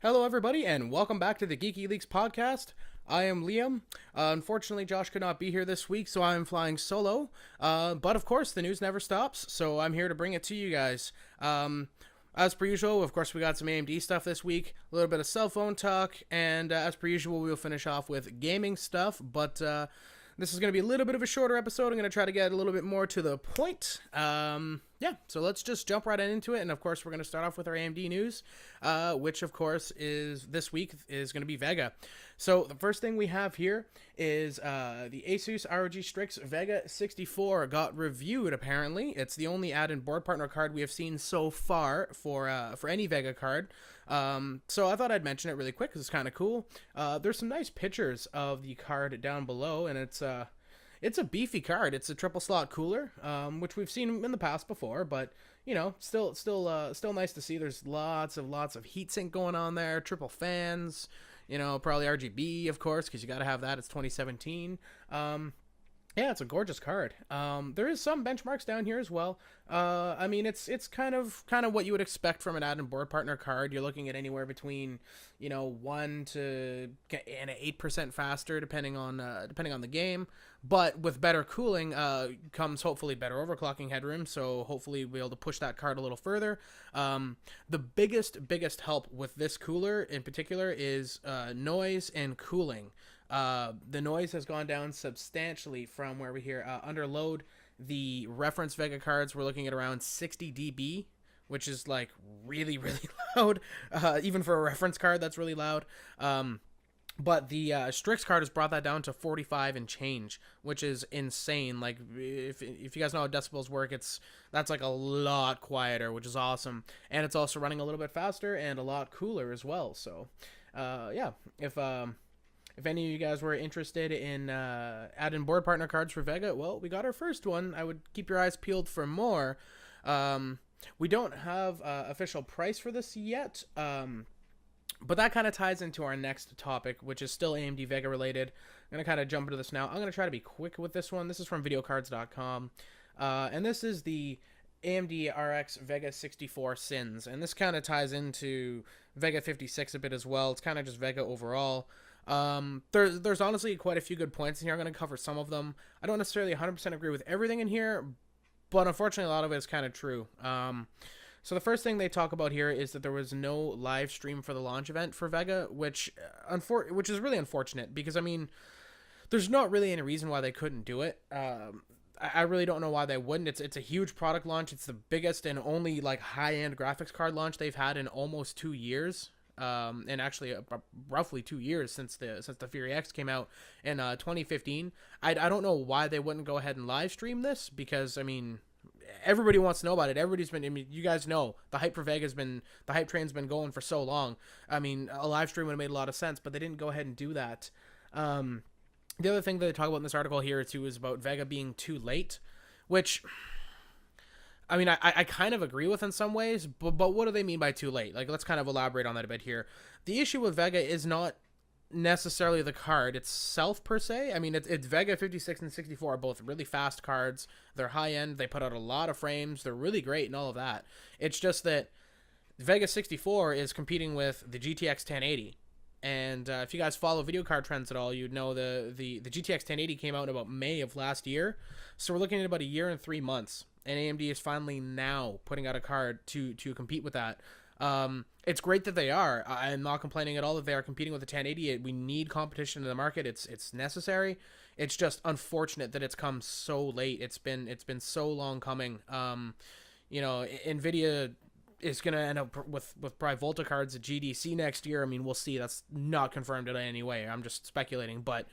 Hello, everybody, and welcome back to the Geeky Leaks podcast. I am Liam. Unfortunately, Josh could not be here this week, so I'm flying solo. But of course, the news never stops, so I'm here to bring it to you guys. As per usual, of course, we got some AMD stuff this week, a little bit of cell phone talk, and as per usual, we'll finish off with gaming stuff. But this is going to be a little bit of a shorter episode. I'm going to try to get a little bit more to the point. Yeah, so let's just jump right into it. And of course, we're going to start off with our AMD news, which of course is this week is going to be Vega. So the first thing we have here is the Asus ROG Strix Vega 64 got reviewed. Apparently, it's the only add-in board partner card we have seen so far for any Vega card. So I thought I'd mention it really quick because it's kind of cool. There's some nice pictures of the card down below, and it's a beefy card. It's a triple slot cooler, which we've seen in the past before, but you know, still nice to see. There's lots of heatsink going on there, triple fans, you know, probably RGB, of course, because you got to have that. It's 2017. Yeah, it's a gorgeous card. There is some benchmarks down here as well. I mean, it's kind of what you would expect from an add-in board partner card. You're looking at anywhere between, you know, 1 to 8% faster, depending on the game. But with better cooling comes hopefully better overclocking headroom. So hopefully we'll be able to push that card a little further. The biggest help with this cooler in particular is noise and cooling. The noise has gone down substantially from where we hear under load. The reference Vega cards, we're looking at around 60 dB, which is like really loud. Even for a reference card, that's really loud. But the Strix card has brought that down to 45 and change, which is insane. Like, if you guys know how decibels work, that's like a lot quieter, which is awesome. And it's also running a little bit faster and a lot cooler as well. So, yeah, if any of you guys were interested in add-in board partner cards for Vega, well, we got our first one. I would keep your eyes peeled for more. We don't have official price for this yet, but that kind of ties into our next topic, which is still AMD Vega related. I'm going to kind of jump into this now. I'm going to try to be quick with this one. This is from videocards.com, and this is the AMD RX Vega 64 Sins, and this kind of ties into Vega 56 a bit as well. It's kind of just Vega overall. There's honestly quite a few good points in here. I'm going to cover some of them. I don't necessarily 100% agree with everything in here, but unfortunately a lot of it is kind of true. So the first thing they talk about here is that there was no live stream for the launch event for Vega, which is really unfortunate because, I mean, there's not really any reason why they couldn't do it. I really don't know why they wouldn't. It's a huge product launch. It's the biggest and only like high-end graphics card launch they've had in almost 2 years. And actually roughly 2 years since the Fury X came out in 2015. I don't know why they wouldn't go ahead and live stream this because, I mean, everybody wants to know about it. Everybody's been, I mean, you guys know the hype for Vega's been, the hype train's been going for so long. I mean, a live stream would have made a lot of sense, but they didn't go ahead and do that. The other thing that they talk about in this article here too is about Vega being too late, which, I mean, I kind of agree with in some ways, but what do they mean by too late? Like, let's kind of elaborate on that a bit here. The issue with Vega is not necessarily the card itself per se. I mean, it's Vega 56 and 64 are both really fast cards. They're high end. They put out a lot of frames. They're really great and all of that. It's just that Vega 64 is competing with the GTX 1080. And if you guys follow video card trends at all, you'd know the GTX 1080 came out in about May of last year. So we're looking at about a year and 3 months. And AMD is finally now putting out a card to compete with that. It's great that they are. I'm not complaining at all that they are competing with the 1080. We need competition in the market. It's necessary. It's just unfortunate that it's come so late. It's been so long coming. You know, Nvidia is going to end up with probably Volta cards at GDC next year. I mean, we'll see. That's not confirmed in any way. I'm just speculating, but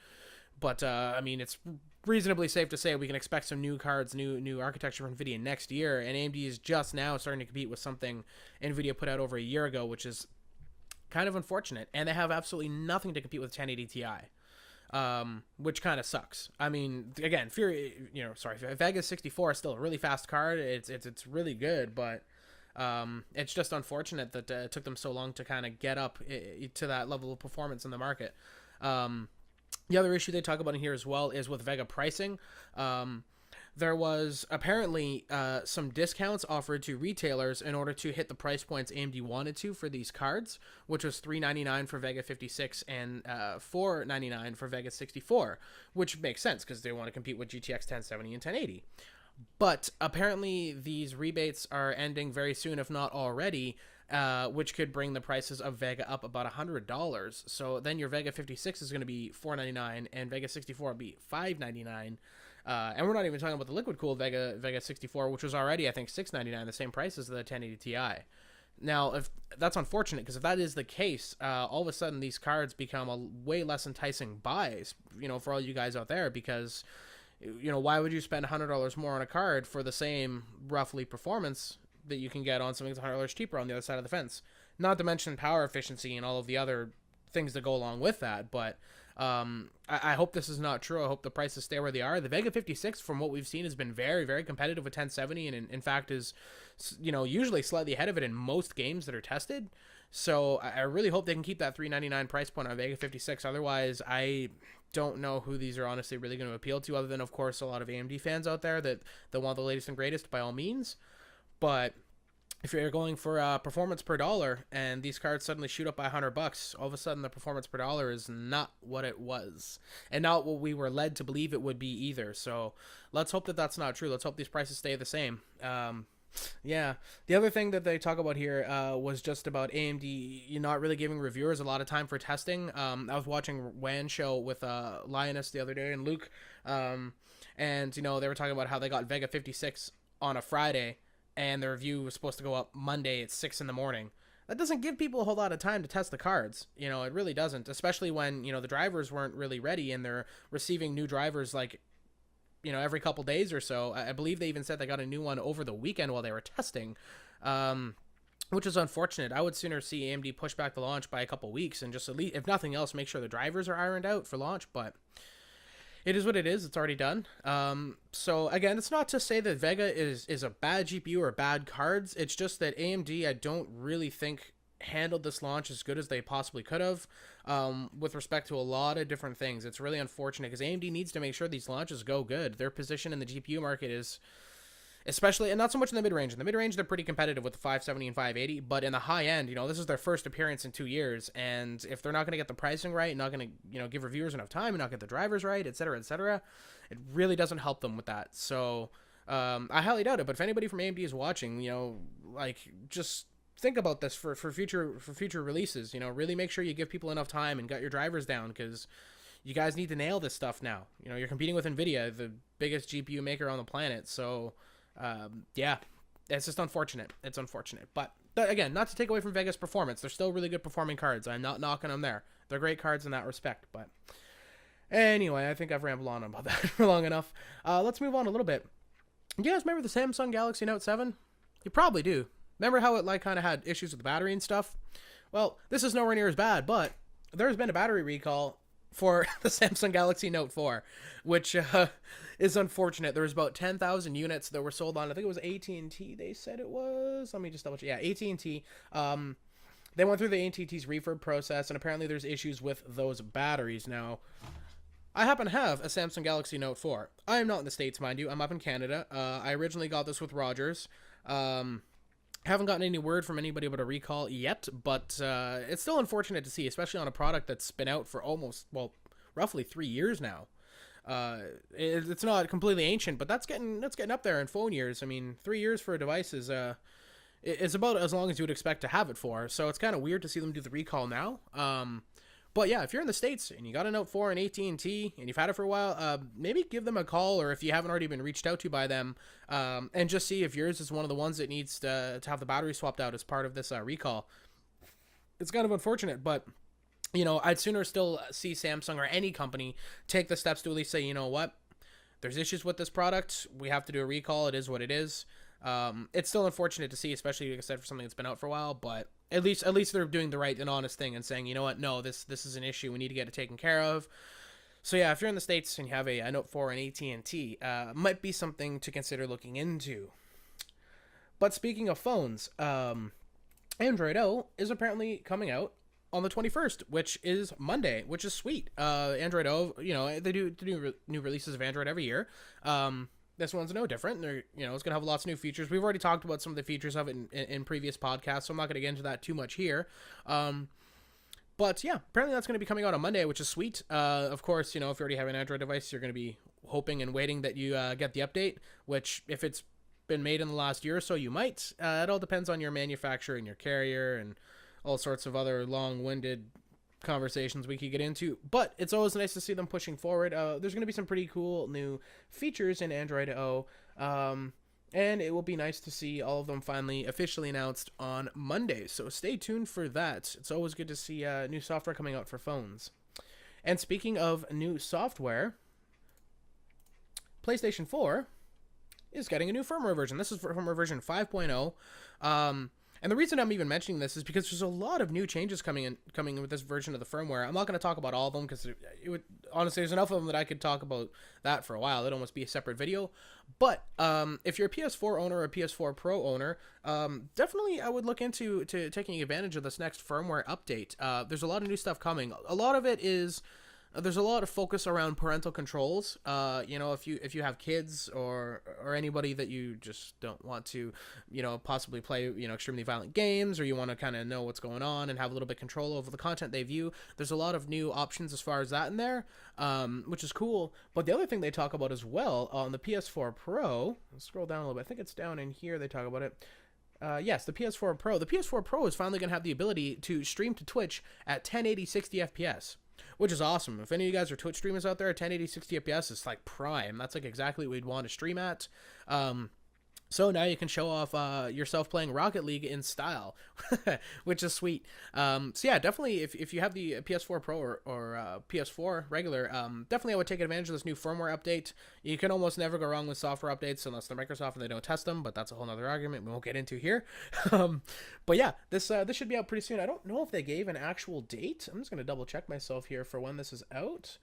I mean, it's reasonably safe to say we can expect some new cards, new architecture from NVIDIA next year, and AMD is just now starting to compete with something NVIDIA put out over a year ago, which is kind of unfortunate, and they have absolutely nothing to compete with 1080 Ti, which kind of sucks. I mean, again, Vega 64 is still a really fast card. It's really good, but it's just unfortunate that it took them so long to kind of get up to that level of performance in the market. The other issue they talk about in here as well is with Vega pricing. there was apparently some discounts offered to retailers in order to hit the price points AMD wanted to for these cards, which was $399 for Vega 56 and $499 for Vega 64, which makes sense because they want to compete with GTX 1070 and 1080. But apparently these rebates are ending very soon, if not already, which could bring the prices of Vega up about $100. So then your Vega 56 is going to be $499 and Vega 64 will be $599. And we're not even talking about the liquid cooled Vega 64, which was already, I think, $699, the same price as the 1080 Ti. Now, if that's unfortunate, because if that is the case, all of a sudden these cards become a way less enticing buys, for all you guys out there, because, why would you spend $100 more on a card for the same roughly performance that you can get on something that's $100 cheaper on the other side of the fence? Not to mention power efficiency and all of the other things that go along with that, but I hope this is not true. I hope the prices stay where they are. The Vega 56, from what we've seen, has been very, very competitive with 1070, and in fact is, usually slightly ahead of it in most games that are tested. So I really hope they can keep that $399 price point on Vega 56. Otherwise, I don't know who these are honestly really going to appeal to, other than, of course, a lot of AMD fans out there that want the latest and greatest, by all means. But if you're going for performance per dollar and these cards suddenly shoot up by $100, all of a sudden the performance per dollar is not what it was, and not what we were led to believe it would be either. So let's hope that that's not true. Let's hope these prices stay the same. Yeah. The other thing that they talk about here was just about AMD not really giving reviewers a lot of time for testing. I was watching WAN show with Lioness the other day and Luke, and they were talking about how they got Vega 56 on a Friday, and the review was supposed to go up Monday at 6 in the morning. That doesn't give people a whole lot of time to test the cards. It really doesn't, especially when, the drivers weren't really ready and they're receiving new drivers like, every couple days or so. I believe they even said they got a new one over the weekend while they were testing, which is unfortunate. I would sooner see AMD push back the launch by a couple weeks and just, at least, if nothing else, make sure the drivers are ironed out for launch, but it is what it is. It's already done. So again, it's not to say that Vega is a bad GPU or bad cards. It's just that AMD, I don't really think, handled this launch as good as they possibly could have, with respect to a lot of different things. It's really unfortunate because AMD needs to make sure these launches go good. Their position in the GPU market is, especially, and not so much in the mid-range. In the mid-range, they're pretty competitive with the 570 and 580, but in the high end, this is their first appearance in 2 years, and if they're not going to get the pricing right, not going to, give reviewers enough time, and not get the drivers right, etc., it really doesn't help them with that. So, I highly doubt it, but if anybody from AMD is watching, just think about this for future releases. Really make sure you give people enough time and got your drivers down, because you guys need to nail this stuff now. You're competing with NVIDIA, the biggest GPU maker on the planet, so yeah, it's just unfortunate. It's unfortunate, but again, not to take away from Vega's performance. They're still really good performing cards. I'm not knocking them there. They're great cards in that respect, but anyway, I think I've rambled on about that for long enough. Let's move on a little bit. You guys remember the Samsung Galaxy Note 7? You probably do. Remember how it kind of had issues with the battery and stuff? Well, this is nowhere near as bad, but there's been a battery recall for the Samsung Galaxy Note 4, which is unfortunate. There was about 10,000 units that were sold on, I think it was AT&T, they said it was. Let me just double check. Yeah, AT&T. They went through the AT&T's refurb process, and apparently there's issues with those batteries. Now, I happen to have a Samsung Galaxy Note 4. I am not in the States, mind you. I'm up in Canada. I originally got this with Rogers. Haven't gotten any word from anybody about a recall yet, but it's still unfortunate to see, especially on a product that's been out for roughly 3 years now. It's not completely ancient, but that's getting up there in phone years. I mean, 3 years for a device is about as long as you would expect to have it for. So it's kind of weird to see them do the recall now. But yeah, if you're in the States and you got a Note 4 and AT&T and you've had it for a while, maybe give them a call, or if you haven't already been reached out to by them, and just see if yours is one of the ones that needs to have the battery swapped out as part of this recall. It's kind of unfortunate, but I'd sooner still see Samsung or any company take the steps to at least say, you know what, there's issues with this product, we have to do a recall, it is what it is. It's still unfortunate to see, especially, like I said, for something that's been out for a while, but at least they're doing the right and honest thing and saying, you know what, no, this is an issue, we need to get it taken care of. So yeah, if you're in the States and you have a Note 4 and AT&T, might be something to consider looking into. But speaking of phones, Android O is apparently coming out on the 21st, which is Monday, which is sweet. Android O, they do new releases of Android every year. this one's no different. They're, it's gonna have lots of new features. We've already talked about some of the features of it in previous podcasts, so I'm not gonna get into that too much here. But yeah, apparently that's going to be coming out on Monday, which is sweet. Of course, if you already have an Android device, you're going to be hoping and waiting that you get the update, which if it's been made in the last year or so, you might. It all depends on your manufacturer and your carrier and all sorts of other long-winded conversations we could get into. But it's always nice to see them pushing forward. There's going to be some pretty cool new features in Android O. And it will be nice to see all of them finally officially announced on Monday. So stay tuned for that. It's always good to see new software coming out for phones. And speaking of new software, PlayStation 4 is getting a new firmware version. This is firmware version 5.0. And the reason I'm even mentioning this is because there's a lot of new changes coming in with this version of the firmware. I'm not going to talk about all of them because honestly, there's enough of them that I could talk about that for a while. It'd almost be a separate video. But if you're a PS4 owner or a PS4 Pro owner, definitely I would look into taking advantage of this next firmware update. There's a lot of new stuff coming. A lot of it is... There's a lot of focus around parental controls. If you have kids or anybody that you just don't want to, possibly play, extremely violent games, or you want to kind of know what's going on and have a little bit of control over the content they view. There's a lot of new options as far as that in there, which is cool. But the other thing they talk about as well on the PS4 Pro, let's scroll down a little bit. I think it's down in here. They talk about it. Yes, the PS4 Pro. The PS4 Pro is finally going to have the ability to stream to Twitch at 1080 60 FPS. Which is awesome. If any of you guys are Twitch streamers out there, 1080 60 FPS is like prime. That's like exactly what we'd want to stream at. So now you can show off yourself playing Rocket League in style, which is sweet. So yeah, definitely if you have the PS4 Pro or PS4 regular, definitely I would take advantage of this new firmware update. You can almost never go wrong with software updates unless they're Microsoft and they don't test them, but that's a whole nother argument we won't get into here. But yeah, this should be out pretty soon. I don't know if they gave an actual date. I'm just going to double check myself here for when this is out.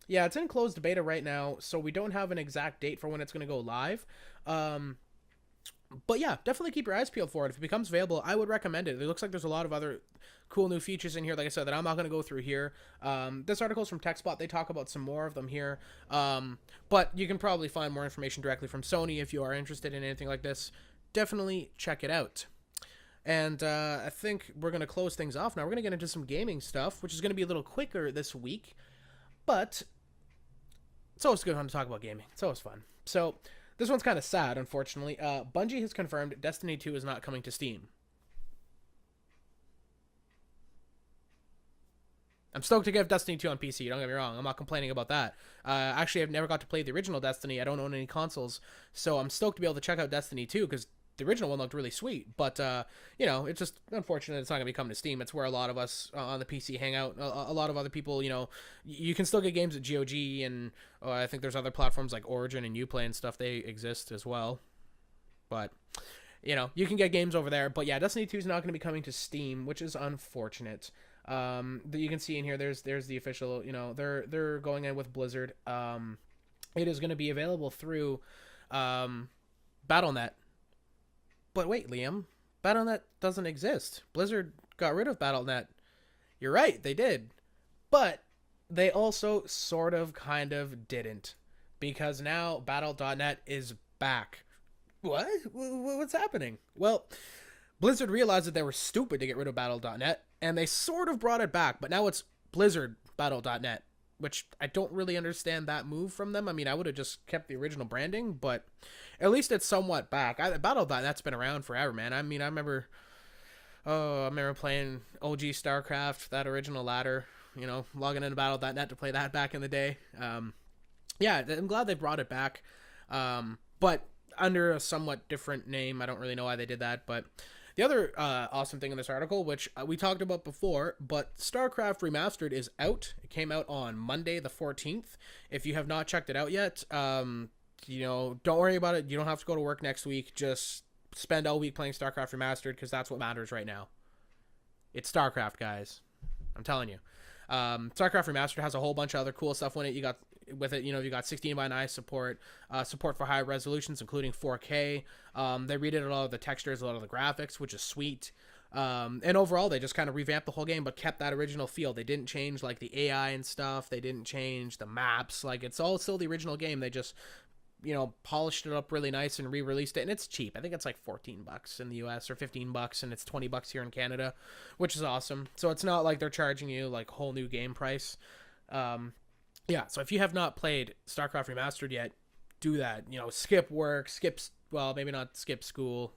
Yeah, it's in closed beta right now, so we don't have an exact date for when it's going to go live. But yeah, definitely keep your eyes peeled for it. If it becomes available, I would recommend it. It looks like there's a lot of other cool new features in here, like I said, that I'm not going to go through here. This article is from TechSpot. They talk about some more of them here. But you can probably find more information directly from Sony if you are interested in anything like this. Definitely check it out. And I think we're going to close things off now. We're going to get into some gaming stuff, which is going to be a little quicker this week. But it's always good fun to talk about gaming. It's always fun. So this one's kind of sad, unfortunately. Bungie has confirmed Destiny 2 is not coming to Steam. I'm stoked to get Destiny 2 on PC, don't get me wrong. I'm not complaining about that. Actually, I've never got to play the original Destiny. I don't own any consoles, so I'm stoked to be able to check out Destiny 2, because the original one looked really sweet. But, it's just unfortunate it's not going to be coming to Steam. It's where a lot of us on the PC hang out. A lot of other people, you can still get games at GOG, and I think there's other platforms like Origin and Uplay and stuff. They exist as well. But, you can get games over there. But yeah, Destiny 2 is not going to be coming to Steam, which is unfortunate. You can see in here, there's the official, they're going in with Blizzard. It is going to be available through Battle.net. But wait, Liam, Battle.net doesn't exist. Blizzard got rid of Battle.net. You're right, they did. But they also sort of kind of didn't. Because now Battle.net is back. What? What's happening? Well, Blizzard realized that they were stupid to get rid of Battle.net, and they sort of brought it back, but now it's Blizzard Battle.net, which I don't really understand that move from them. I mean, I would have just kept the original branding, but at least it's somewhat back. Battle.net's been around forever, man. I mean, I remember playing OG StarCraft, that original ladder, logging into Battle.net to play that back in the day. Yeah, I'm glad they brought it back, but under a somewhat different name. I don't really know why they did that, but the other awesome thing in this article, which we talked about before, but StarCraft Remastered is out. It came out on Monday the 14th. If you have not checked it out yet, don't worry about it. You don't have to go to work next week. Just spend all week playing StarCraft Remastered, because that's what matters right now. It's StarCraft, guys. I'm telling you. StarCraft Remastered has a whole bunch of other cool stuff in it. You got 16:9 support, support for high resolutions, including 4K. They redid a lot of the textures, a lot of the graphics, which is sweet. And overall, they just kind of revamped the whole game, but kept that original feel. They didn't change like the AI and stuff. They didn't change the maps. Like, it's all still the original game. They just you know, polished it up really nice and re-released it, and it's cheap. I think it's like $14 in the US or $15, and it's $20 here in Canada, which is awesome. So it's not like they're charging you like whole new game price. Yeah, so if you have not played StarCraft Remastered yet, do that. You know, skip work, well, maybe not skip school.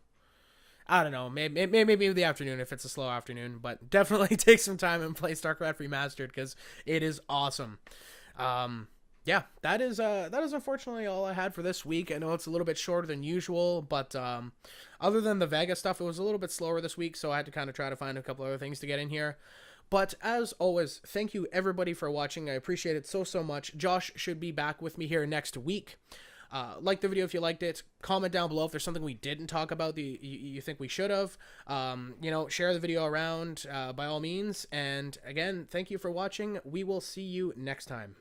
I don't know, maybe the afternoon if it's a slow afternoon, but definitely take some time and play StarCraft Remastered because it is awesome. Yeah, that is unfortunately all I had for this week. I know it's a little bit shorter than usual, but other than the Vega stuff, it was a little bit slower this week, so I had to kind of try to find a couple other things to get in here. But as always, thank you everybody for watching. I appreciate it so much. Josh should be back with me here next week. Like the video if you liked it. Comment down below if there's something we didn't talk about that you think we should have. You know, share the video around by all means. And again, thank you for watching. We will see you next time.